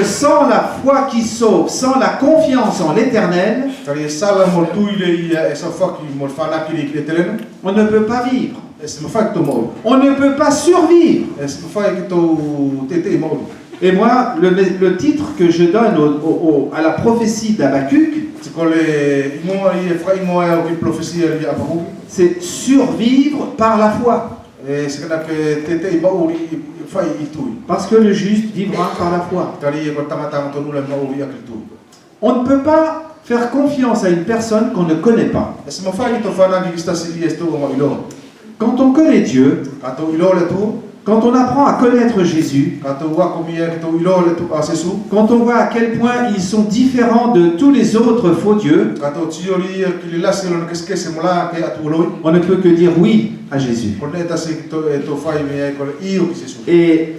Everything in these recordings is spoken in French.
que sans la foi qui sauve, sans la confiance en l'Éternel, on ne peut pas vivre. On ne peut pas survivre. Et moi, le titre que je donne à la prophétie d'Habakkuk, c'est survivre par la foi. Parce que le juste vivra par la foi. On ne peut pas faire confiance à une personne qu'on ne connaît pas. Quand on connaît Dieu, quand on apprend à connaître Jésus, quand on voit à quel point ils sont différents de tous les autres faux dieux, on ne peut que dire oui à Jésus. Et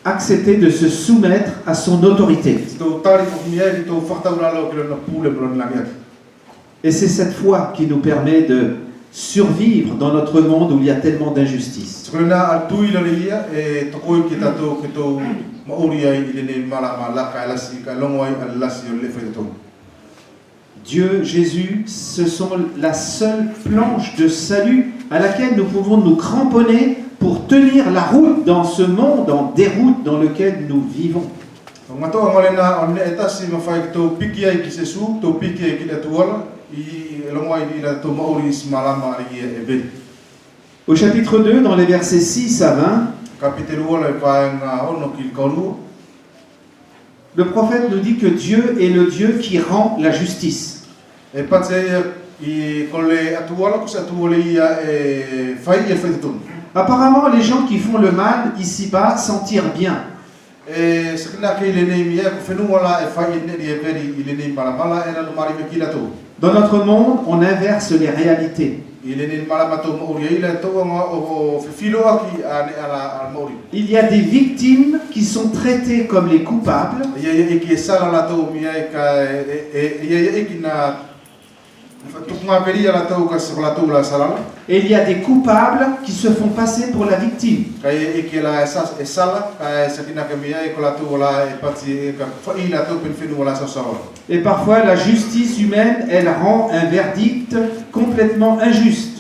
accepter de se soumettre à son autorité. Et c'est cette foi qui nous permet de survivre dans notre monde où il y a tellement d'injustice. Dieu, Jésus, ce sont la seule planche de salut à laquelle nous pouvons nous cramponner pour tenir la route dans ce monde en déroute dans lequel nous vivons. Au chapitre 2, dans les versets 6 à 20, le prophète nous dit que Dieu est le Dieu qui rend la justice. Apparemment, les gens qui font le mal ici-bas s'en tirent bien. Dans notre monde, on inverse les réalités. Il y a des victimes qui sont traitées comme les coupables. Et il y a des coupables qui se font passer pour la victime. Et parfois la justice humaine, elle rend un verdict complètement injuste.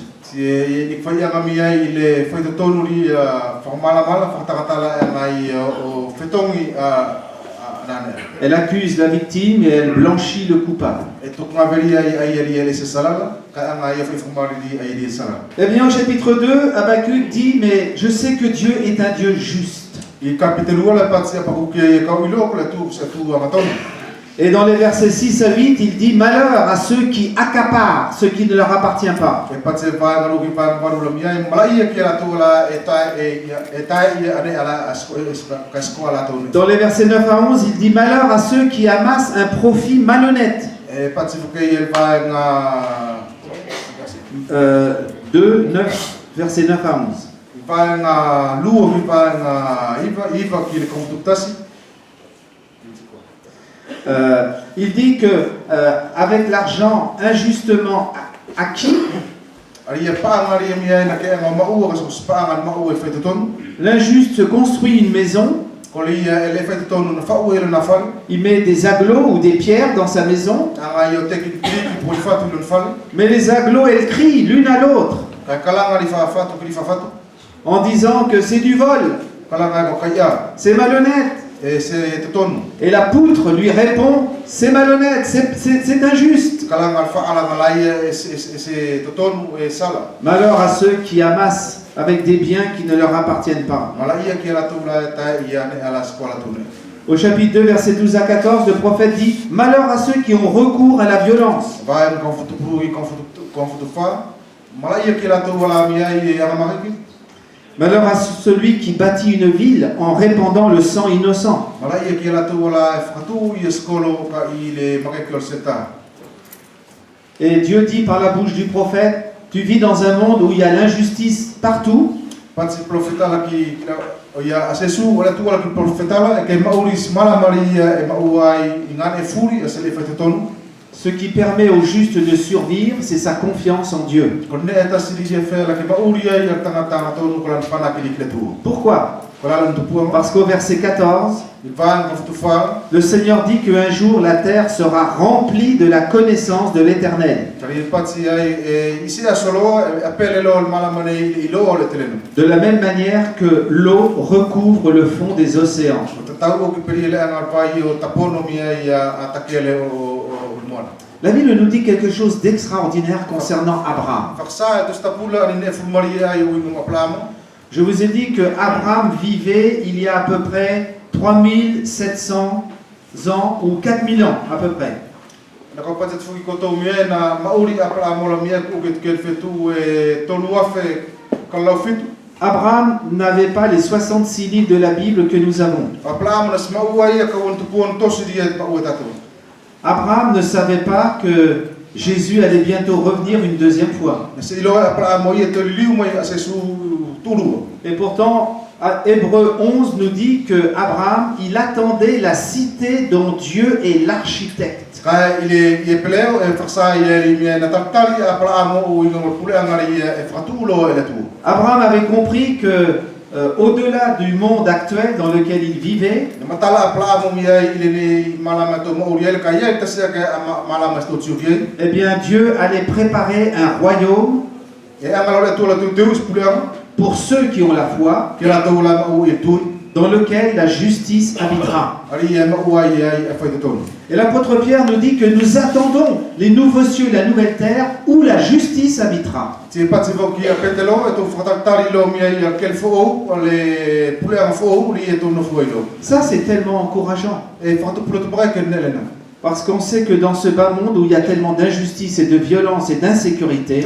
Elle accuse la victime et elle blanchit le coupable. Eh bien, au chapitre 2, Habakkuk dit, mais je sais que Dieu est un Dieu juste. Et dans les versets 6 à 8, il dit, malheur à ceux qui accaparent ce qui ne leur appartient pas. Dans les versets 9 à 11, il dit, malheur à ceux qui amassent un profit malhonnête. 2, 9, versets 9 à 11. Il dit que avec l'argent injustement acquis, l'injuste se construit une maison. Il met des agglos ou des pierres dans sa maison. Mais les agglos, elles crient l'une à l'autre en disant que c'est du vol, c'est malhonnête. Et la poutre lui répond, c'est malhonnête, c'est injuste. Malheur à ceux qui amassent avec des biens qui ne leur appartiennent pas. Au chapitre 2, versets 12 à 14, le prophète dit, malheur à ceux qui ont recours à la violence. Malheur à celui qui bâtit une ville en répandant le sang innocent. Et Dieu dit par la bouche du prophète, tu vis dans un monde où il y a l'injustice partout. Ce qui permet au juste de survivre, c'est sa confiance en Dieu. Pourquoi ? Parce qu'au verset 14, le Seigneur dit qu'un jour la terre sera remplie de la connaissance de l'Éternel. De la même manière que l'eau recouvre le fond des océans. La Bible nous dit quelque chose d'extraordinaire concernant Abraham. Je vous ai dit que Abraham vivait il y a à peu près 3700 ans ou 4000 ans à peu près. Abraham n'avait pas les 66 livres de la Bible que nous avons. Abraham ne savait pas que Jésus allait bientôt revenir une deuxième fois. Et pourtant, Hébreux 11 nous dit que Abraham, il attendait la cité dont Dieu est l'architecte. Abraham avait compris que au-delà du monde actuel dans lequel il vivait, eh bien Dieu allait préparer un royaume pour ceux qui ont la foi, dans lequel la justice habitera. Et l'apôtre Pierre nous dit que nous attendons les nouveaux cieux et la nouvelle terre où la justice habitera. Ça, c'est tellement encourageant. Parce qu'on sait que dans ce bas monde où il y a tellement d'injustice et de violence et d'insécurité,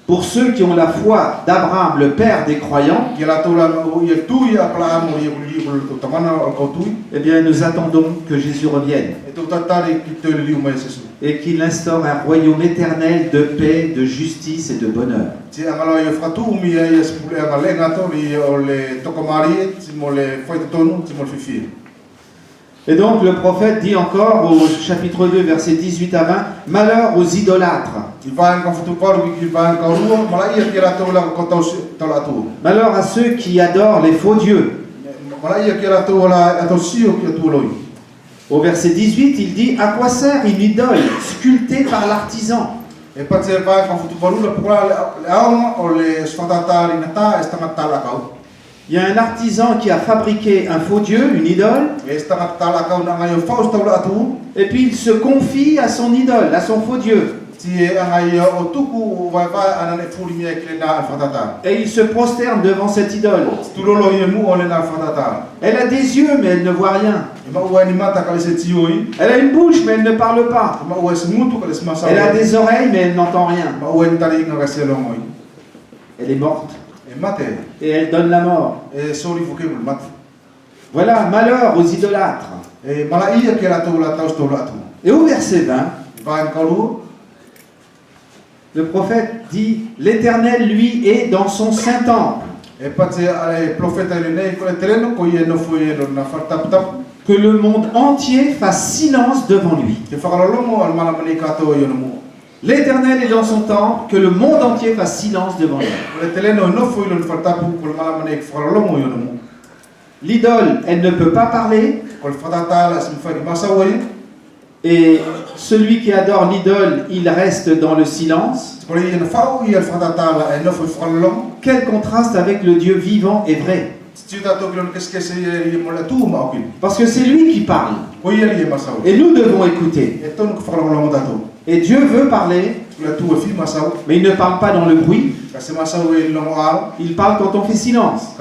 pour ceux qui ont la foi d'Abraham, le père des croyants, eh bien nous attendons que Jésus revienne et qu'il instaure un royaume éternel de paix, de justice et de bonheur. Et donc le prophète dit encore au chapitre 2, versets 18 à 20, « Malheur aux idolâtres ». Malheur à ceux qui adorent les faux dieux. Au verset 18, il dit « À quoi sert une idole sculptée par l'artisan ?» Il y a un artisan qui a fabriqué un faux dieu, une idole, et puis il se confie à son idole, à son faux dieu. Et il se prosterne devant cette idole. Elle a des yeux, mais elle ne voit rien. Elle a une bouche, mais elle ne parle pas. Elle a des oreilles, mais elle n'entend rien. Elle est morte. Et elle donne la mort. Voilà, malheur aux idolâtres. Et au verset 20, le prophète dit, l'Éternel, lui, est dans son saint temple. Que le monde entier fasse silence devant lui. L'Éternel est dans son temple, que le monde entier fasse silence devant lui. L'idole, elle ne peut pas parler. Et celui qui adore l'idole, il reste dans le silence. Quel contraste avec le Dieu vivant et vrai. Parce que c'est lui qui parle. Et nous devons écouter. Et Dieu veut parler, mais il ne parle pas dans le bruit. Il parle quand on fait silence.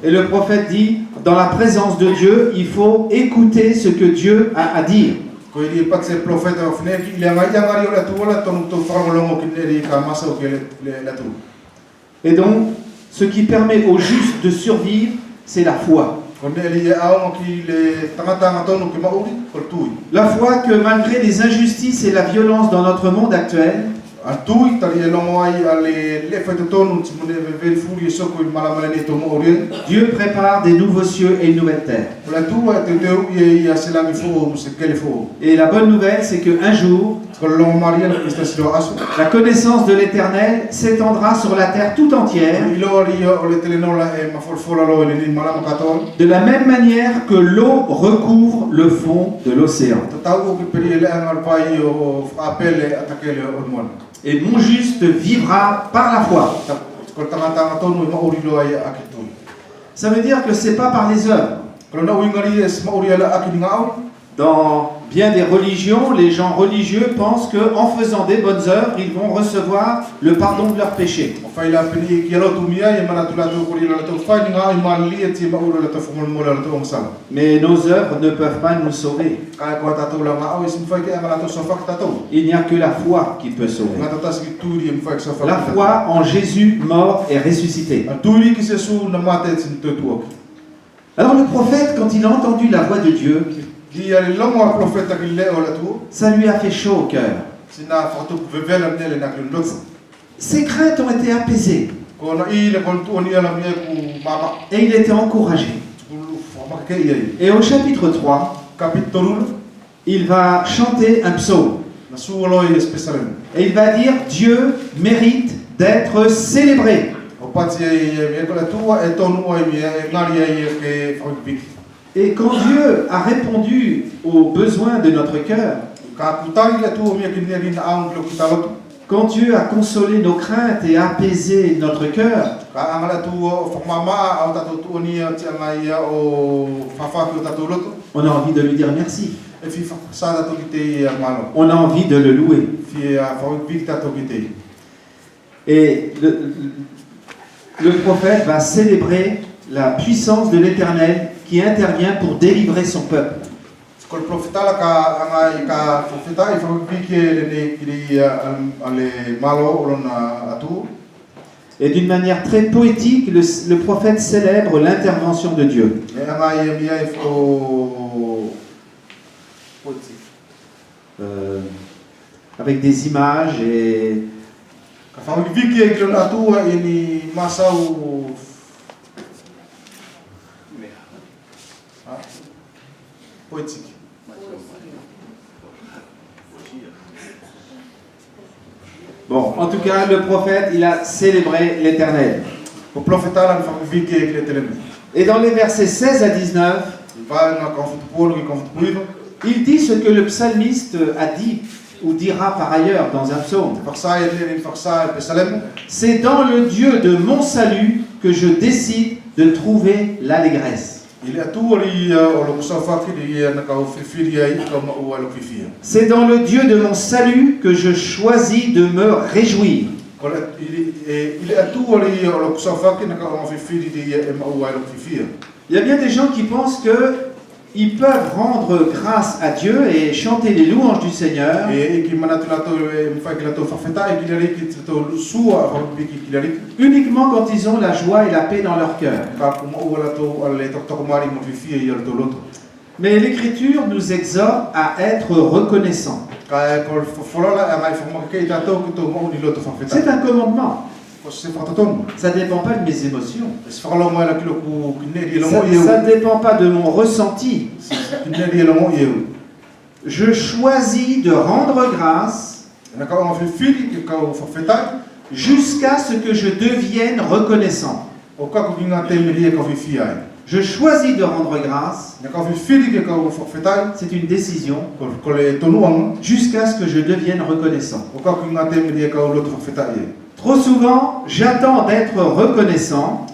Et le prophète dit, dans la présence de Dieu, il faut écouter ce que Dieu a à dire. Et donc, ce qui permet aux justes de survivre, c'est la foi. La foi que malgré les injustices et la violence dans notre monde actuel, Dieu prépare des nouveaux cieux et une nouvelle terre. Et la bonne nouvelle, c'est qu'un jour, la connaissance de l'Éternel s'étendra sur la terre tout entière, de la même manière que l'eau recouvre le fond de l'océan. Et mon juste vivra par la foi. Ça veut dire que ce n'est pas par les œuvres. Dans bien des religions, les gens religieux pensent qu'en faisant des bonnes œuvres, ils vont recevoir le pardon de leurs péchés. Mais nos œuvres ne peuvent pas nous sauver. Il n'y a que la foi qui peut sauver. La foi en Jésus mort et ressuscité. Alors le prophète, quand il a entendu la voix de Dieu, ça lui a fait chaud au cœur. Ses craintes ont été apaisées. Et il était encouragé. Et au chapitre 3, il va chanter un psaume. Et il va dire, Dieu mérite d'être célébré. Et quand Dieu a répondu aux besoins de notre cœur, quand Dieu a consolé nos craintes et apaisé notre cœur, on a envie de lui dire merci. On a envie de le louer. Et le prophète va célébrer la puissance de l'Éternel qui intervient pour délivrer son peuple. Et d'une manière très poétique, le prophète célèbre l'intervention de Dieu. Avec des images et poétique. Bon, en tout cas, le prophète, il a célébré l'Éternel. Et dans les versets 16 à 19, il dit ce que le psalmiste a dit ou dira par ailleurs dans un psaume. C'est dans le Dieu de mon salut que je décide de trouver l'allégresse. C'est dans le Dieu de mon salut que je choisis de me réjouir. Il y a bien des gens qui pensent qu'ils peuvent rendre grâce à Dieu et chanter les louanges du Seigneur uniquement quand ils ont la joie et la paix dans leur cœur. Mais l'Écriture nous exhorte à être reconnaissants. C'est un commandement. Ça ne dépend pas de mes émotions. Ça ne dépend pas de mon ressenti. Je choisis de rendre grâce jusqu'à ce que je devienne reconnaissant. Je choisis de rendre grâce. C'est une décision. Jusqu'à ce que je devienne reconnaissant. Trop souvent, j'attends d'être reconnaissant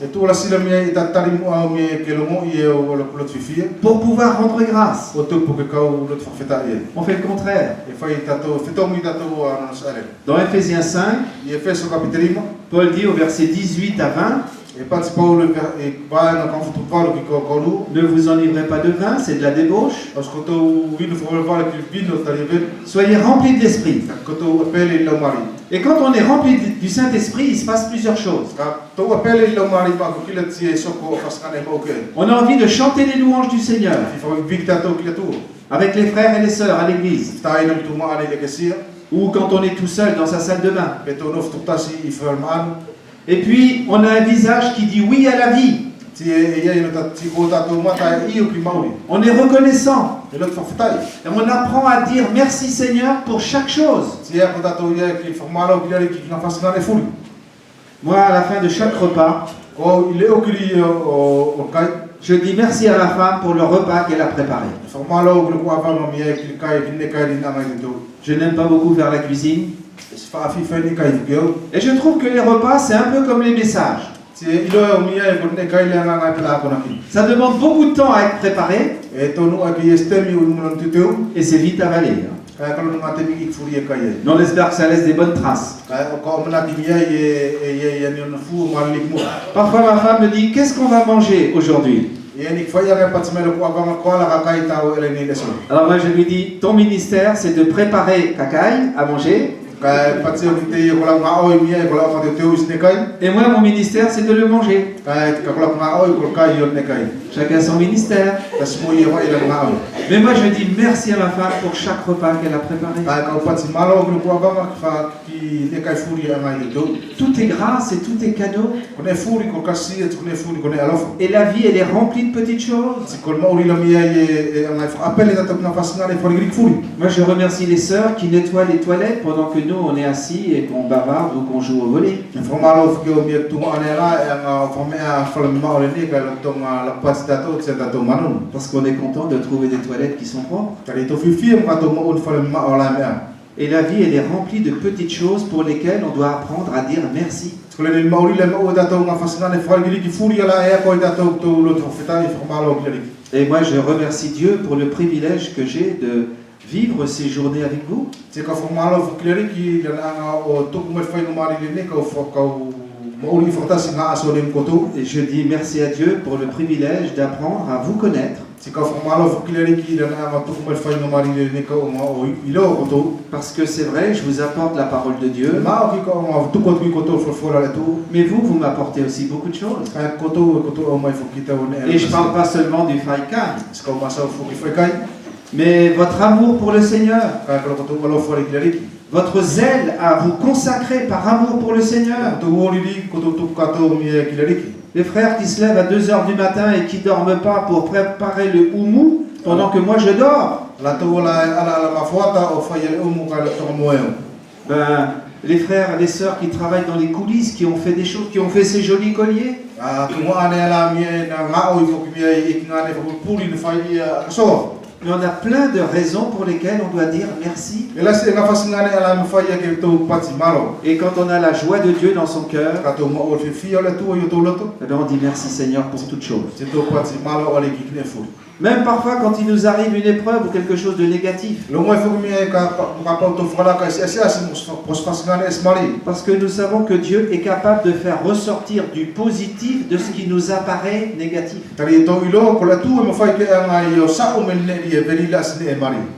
pour pouvoir rendre grâce. On fait le contraire. Dans Ephésiens 5, Paul dit au verset 18 à 20, ne vous enivrez pas de vin, c'est de la débauche. Soyez remplis de l'esprit. Et quand on est rempli du Saint-Esprit, il se passe plusieurs choses. On a envie de chanter les louanges du Seigneur avec les frères et les sœurs à l'église. Ou quand on est tout seul dans sa salle de bain. Et puis, on a un visage qui dit oui à la vie. On est reconnaissant. Et on apprend à dire merci Seigneur pour chaque chose. Moi, à la fin de chaque repas, je dis merci à ma femme pour le repas qu'elle a préparé. Je n'aime pas beaucoup faire la cuisine. Et je trouve que les repas, c'est un peu comme les messages. Ça demande beaucoup de temps à être préparé. Et c'est vite avalé. Mais on espère que ça laisse des bonnes traces. Parfois ma femme me dit, qu'est-ce qu'on va manger aujourd'hui? Alors moi je lui dis, ton ministère c'est de préparer cacaille à manger. Et moi mon ministère c'est de le manger. Chacun son ministère. Mais moi je dis merci à ma femme pour chaque repas qu'elle a préparé. Tout est grâce et tout est cadeau. Et la vie elle est remplie de petites choses. Moi je remercie les sœurs qui nettoient les toilettes pendant que nous on est assis et qu'on bavarde ou qu'on joue au volley. Parce qu'on est content de trouver des toilettes qui sont propres. Et la vie elle est remplie de petites choses pour lesquelles on doit apprendre à dire merci. Et moi je remercie Dieu pour le privilège que j'ai de vivre ces journées avec vous. Et je dis merci à Dieu pour le privilège d'apprendre à vous connaître. Parce que c'est vrai, je vous apporte la parole de Dieu. Mais vous m'apportez aussi beaucoup de choses. Et je ne parle pas seulement du Faikan, mais votre amour pour le Seigneur. Votre zèle à vous consacrer par amour pour le Seigneur. Les frères qui se lèvent à 2h du matin et qui ne dorment pas pour préparer le houmou pendant que moi je dors. Les frères, les sœurs qui travaillent dans les coulisses, qui ont fait des choses, qui ont fait ces jolis colliers. Mais on a plein de raisons pour lesquelles on doit dire merci. Et quand on a la joie de Dieu dans son cœur, on dit merci Seigneur pour toutes choses. Même parfois quand il nous arrive une épreuve ou quelque chose de négatif. Parce que nous savons que Dieu est capable de faire ressortir du positif de ce qui nous apparaît négatif.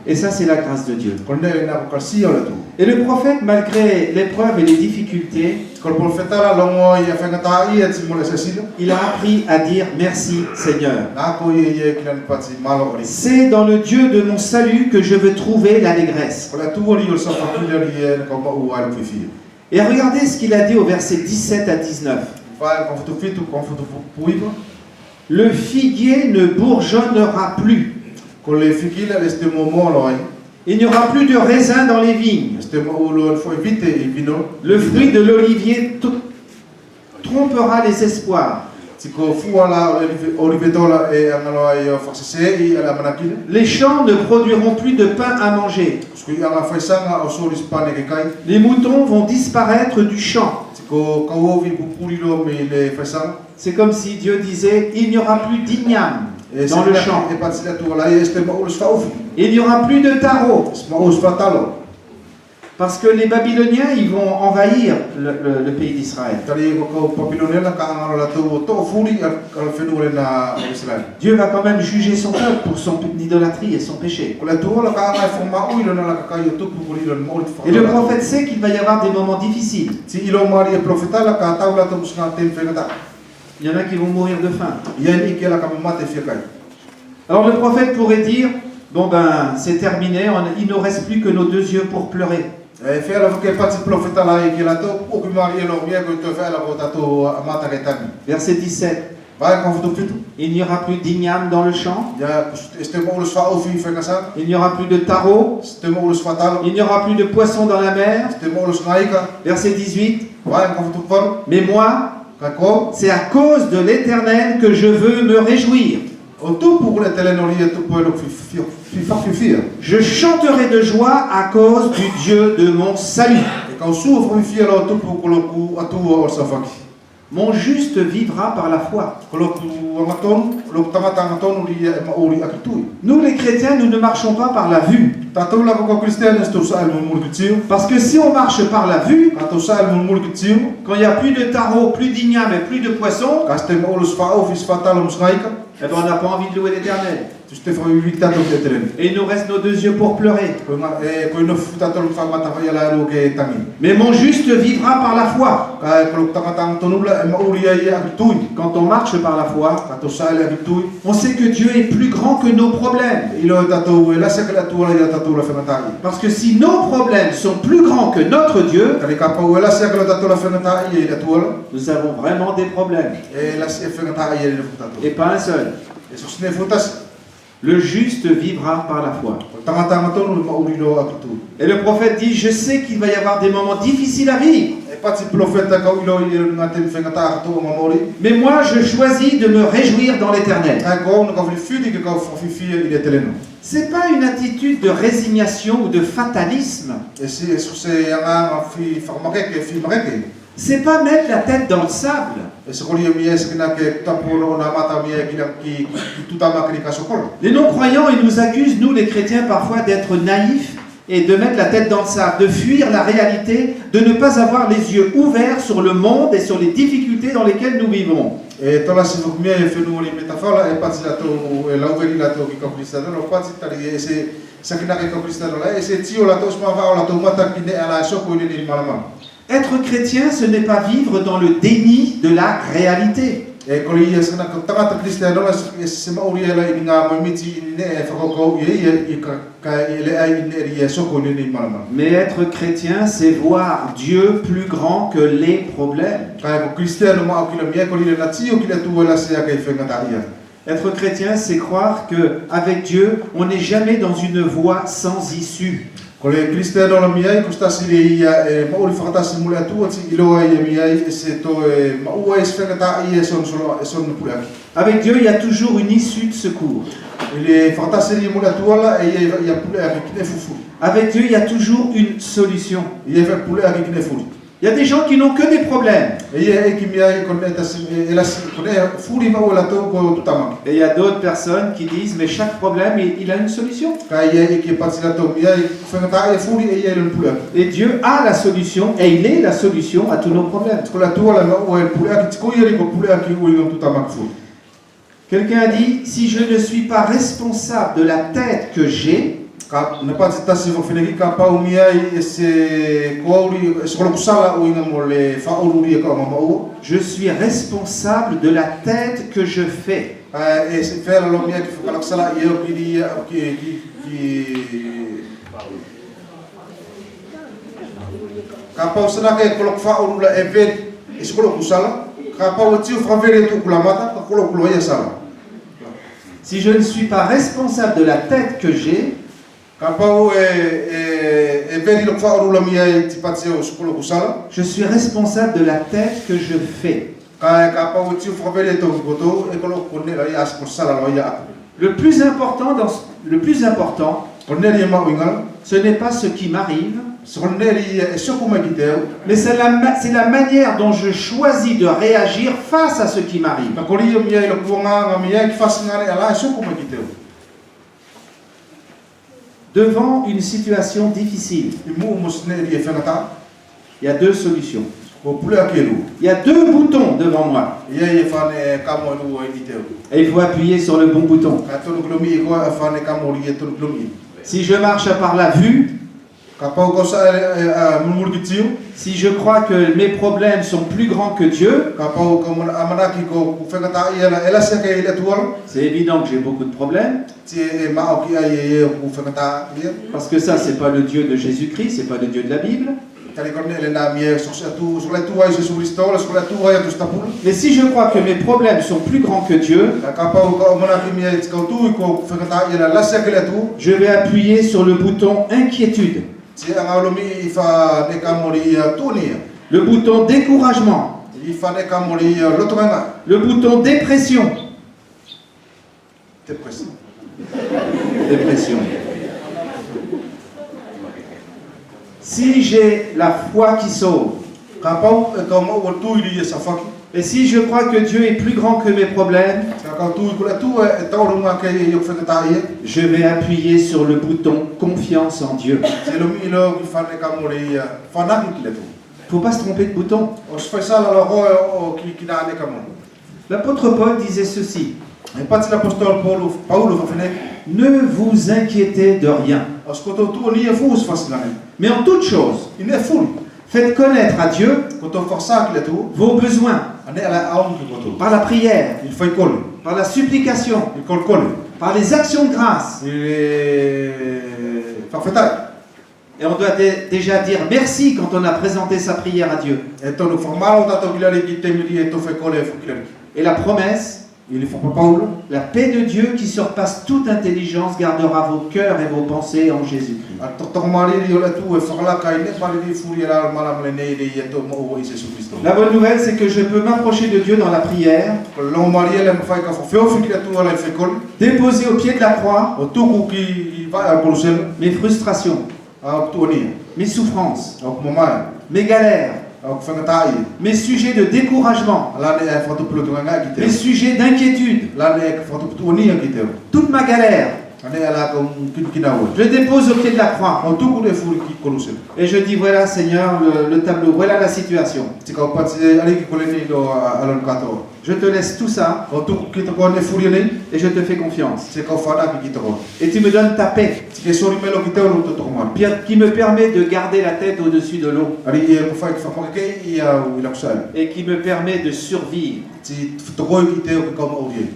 Et ça c'est la grâce de Dieu. Et le prophète, malgré l'épreuve et les difficultés, il a appris à dire merci Seigneur. C'est dans le Dieu de mon salut que je veux trouver l'allégresse. Et regardez ce qu'il a dit au verset 17 à 19. Le figuier ne bourgeonnera plus. Il n'y aura plus de raisin dans les vignes. Le fruit de l'olivier trompera les espoirs. Les champs ne produiront plus de pain à manger. Les moutons vont disparaître du champ. C'est comme si Dieu disait, il n'y aura plus d'igname dans le champ. Il n'y aura plus de taureaux. Parce que les Babyloniens, ils vont envahir le pays d'Israël. Dieu va quand même juger son peuple pour son idolâtrie et son péché. Et le prophète sait qu'il va y avoir des moments difficiles. Il y en a qui vont mourir de faim. Alors le prophète pourrait dire, bon ben c'est terminé, il ne reste plus que nos deux yeux pour pleurer. Verset 17. Il n'y aura plus d'igname dans le champ. Il n'y aura plus de taureau. Il n'y aura plus de poissons dans la mer. Verset 18. Mais moi, c'est à cause de l'Éternel que je veux me réjouir. Je chanterai de joie à cause du Dieu de mon salut. Mon juste vivra par la foi. Nous les chrétiens, nous ne marchons pas par la vue. Parce que si on marche par la vue, quand il n'y a plus de taureau, plus d'igname et plus de poissons, eh ben on n'a pas envie de louer l'Éternel. Et il nous reste nos deux yeux pour pleurer. Mais mon juste vivra par la foi. Quand on marche par la foi, on sait que Dieu est plus grand que nos problèmes. Parce que si nos problèmes sont plus grands que notre Dieu, nous avons vraiment des problèmes. Et pas un seul. Le juste vivra par la foi. Et le prophète dit, je sais qu'il va y avoir des moments difficiles à vivre. Mais moi, je choisis de me réjouir dans l'Éternel. Ce n'est pas une attitude de résignation ou de fatalisme. C'est pas mettre la tête dans le sable. Les non-croyants, ils nous accusent, nous les chrétiens, parfois d'être naïfs et de mettre la tête dans le sable, de fuir la réalité, de ne pas avoir les yeux ouverts sur le monde et sur les difficultés dans lesquelles nous vivons. Être chrétien, ce n'est pas vivre dans le déni de la réalité. Mais être chrétien, c'est voir Dieu plus grand que les problèmes. Être chrétien, c'est croire qu'avec Dieu, on n'est jamais dans une voie sans issue. Avec Dieu, il y a toujours une issue de secours. Avec Dieu, il y a toujours une solution. Il y a des gens qui n'ont que des problèmes. Et il y a d'autres personnes qui disent, mais chaque problème, il a une solution. Et Dieu a la solution, et il est la solution à tous nos problèmes. Quelqu'un a dit, si je ne suis pas responsable de la tête que j'ai, je suis responsable de la tête que je fais. Si je ne suis pas responsable de la tête que j'ai, je suis responsable de la tête que je fais. Le plus important, ce n'est pas ce qui m'arrive, mais c'est la manière dont je choisis de réagir face à ce qui m'arrive. Devant une situation difficile, il y a deux solutions. Il y a deux boutons devant moi. Et il faut appuyer sur le bon bouton. Si je marche par la vue, si je crois que mes problèmes sont plus grands que Dieu, c'est évident que j'ai beaucoup de problèmes. Parce que ça, c'est pas le Dieu de Jésus-Christ, c'est pas le Dieu de la Bible. Mais si je crois que mes problèmes sont plus grands que Dieu, je vais appuyer sur le bouton inquiétude, le bouton découragement, le bouton dépression. Dépression. Si j'ai la foi qui sauve, et si je crois que Dieu est plus grand que mes problèmes, je vais appuyer sur le bouton confiance en Dieu. Il ne faut pas se tromper de bouton. L'apôtre Paul disait ceci: ne vous inquiétez de rien, mais en toute chose, faites connaître à Dieu vos besoins par la prière, par la supplication, par les actions de grâce. Et on doit déjà dire merci quand on a présenté sa prière à Dieu. Et la promesse, la paix de Dieu qui surpasse toute intelligence gardera vos cœurs et vos pensées en Jésus-Christ. La bonne nouvelle, c'est que je peux m'approcher de Dieu dans la prière, déposer au pied de la croix mes frustrations, mes souffrances, mes galères, mes sujets de découragement, mes sujets d'inquiétude, toute ma galère, je dépose au pied de la croix. Et je dis, voilà Seigneur, le tableau, voilà la situation. Je te laisse tout ça et je te fais confiance. Et tu me donnes ta paix qui me permet de garder la tête au-dessus de l'eau et qui me permet de survivre.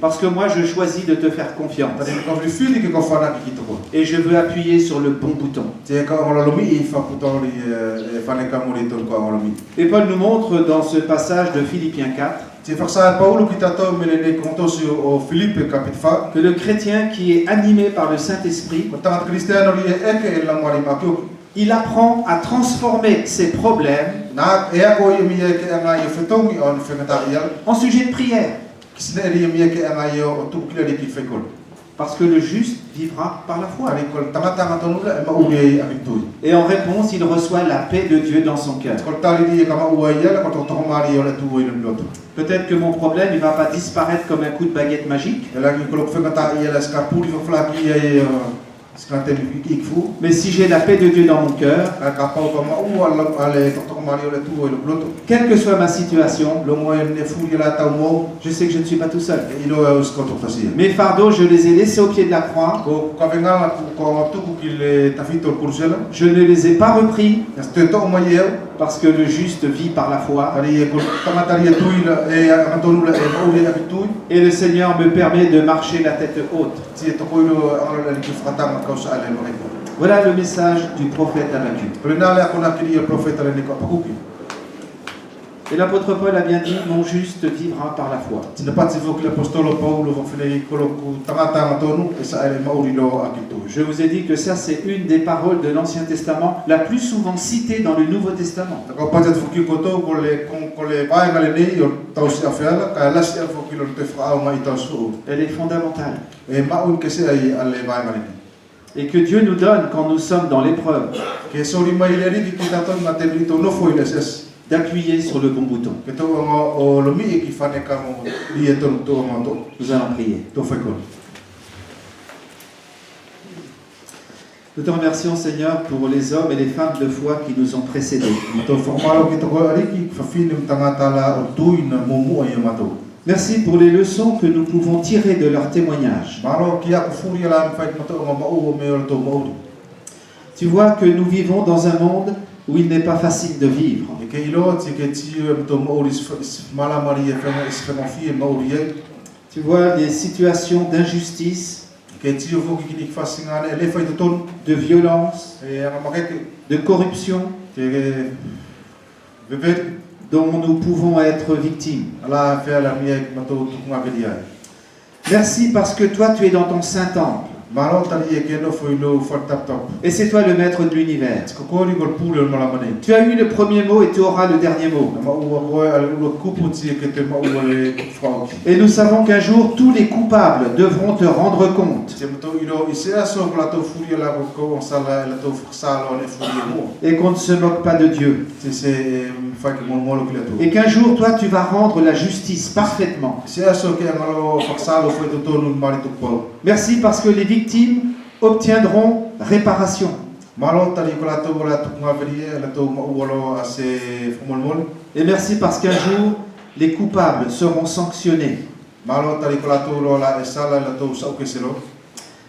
Parce que moi je choisis de te faire confiance et je veux appuyer sur le bon bouton. Et Paul nous montre dans ce passage de Philippiens 4 que le chrétien qui est animé par le Saint-Esprit, il apprend à transformer ses problèmes en sujet de prière. Parce que le juste vivra par la foi. Et en réponse, il reçoit la paix de Dieu dans son cœur. Peut-être que mon problème ne va pas disparaître comme un coup de baguette magique. Mais si j'ai la paix de Dieu dans mon cœur, quelle que soit ma situation, je sais que je ne suis pas tout seul. Mes fardeaux, je les ai laissés au pied de la croix. Je ne les ai pas repris parce que le juste vit par la foi. Et le Seigneur me permet de marcher la tête haute. Voilà le message du prophète Habakkuk. Et l'apôtre Paul a bien dit, mon juste vivra par la foi. Je vous ai dit que ça c'est une des paroles de l'Ancien Testament la plus souvent citée dans le Nouveau Testament. Elle est fondamentale. Et que Dieu nous donne quand nous sommes dans l'épreuve d'appuyer sur le bon bouton. Nous allons prier. Nous te remercions, Seigneur, pour les hommes et les femmes de foi qui nous ont précédés. Merci pour les leçons que nous pouvons tirer de leurs témoignages. Tu vois que nous vivons dans un monde où il n'est pas facile de vivre. Tu vois les situations d'injustice, de violence, de corruption, dont nous pouvons être victimes. Merci parce que toi tu es dans ton saint temple. Et c'est toi le maître de l'univers. Tu as eu le premier mot et tu auras le dernier mot. Et nous savons qu'un jour tous les coupables devront te rendre compte. Et qu'on ne se moque pas de Dieu. Et qu'un jour toi tu vas rendre la justice parfaitement. Merci parce que les victimes obtiendront réparation. Et merci parce qu'un jour les coupables seront sanctionnés.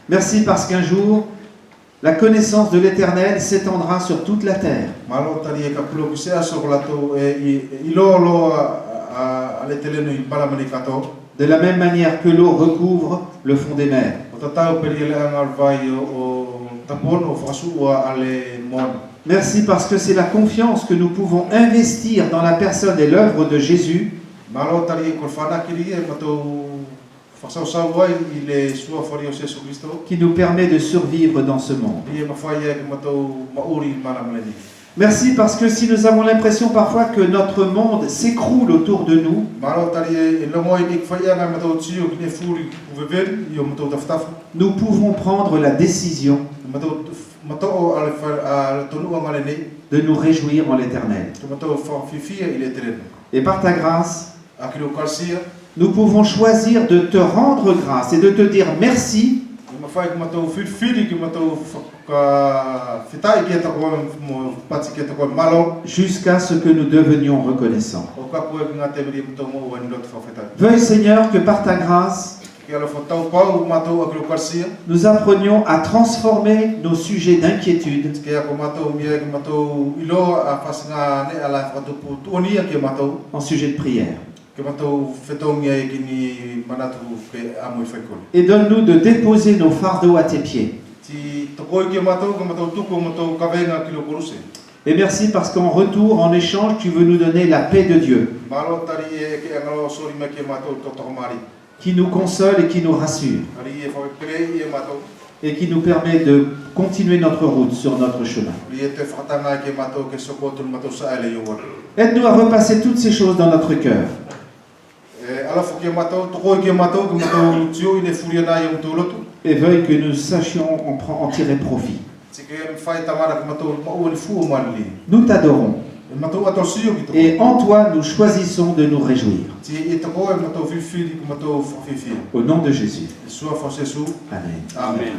Merci parce qu'un jour la connaissance de l'Éternel s'étendra sur toute la terre. De la même manière que l'eau recouvre le fond des mers. Merci parce que c'est la confiance que nous pouvons investir dans la personne et l'œuvre de Jésus qui nous permet de survivre dans ce monde. Merci parce que si nous avons l'impression parfois que notre monde s'écroule autour de nous, nous pouvons prendre la décision de nous réjouir en l'Éternel. Et par ta grâce, nous pouvons choisir de te rendre grâce et de te dire merci jusqu'à ce que nous devenions reconnaissants. Veuille Seigneur que par ta grâce, nous apprenions à transformer nos sujets d'inquiétude en sujets de prière. Et donne-nous de déposer nos fardeaux à tes pieds. Et merci parce qu'en retour, en échange, tu veux nous donner la paix de Dieu, qui nous console et qui nous rassure, et qui nous permet de continuer notre route sur notre chemin. Aide-nous à repasser toutes ces choses dans notre cœur. Et veuille que nous sachions en tirer profit. Nous t'adorons. Et en toi, nous choisissons de nous réjouir. Au nom de Jésus. Amen. Amen.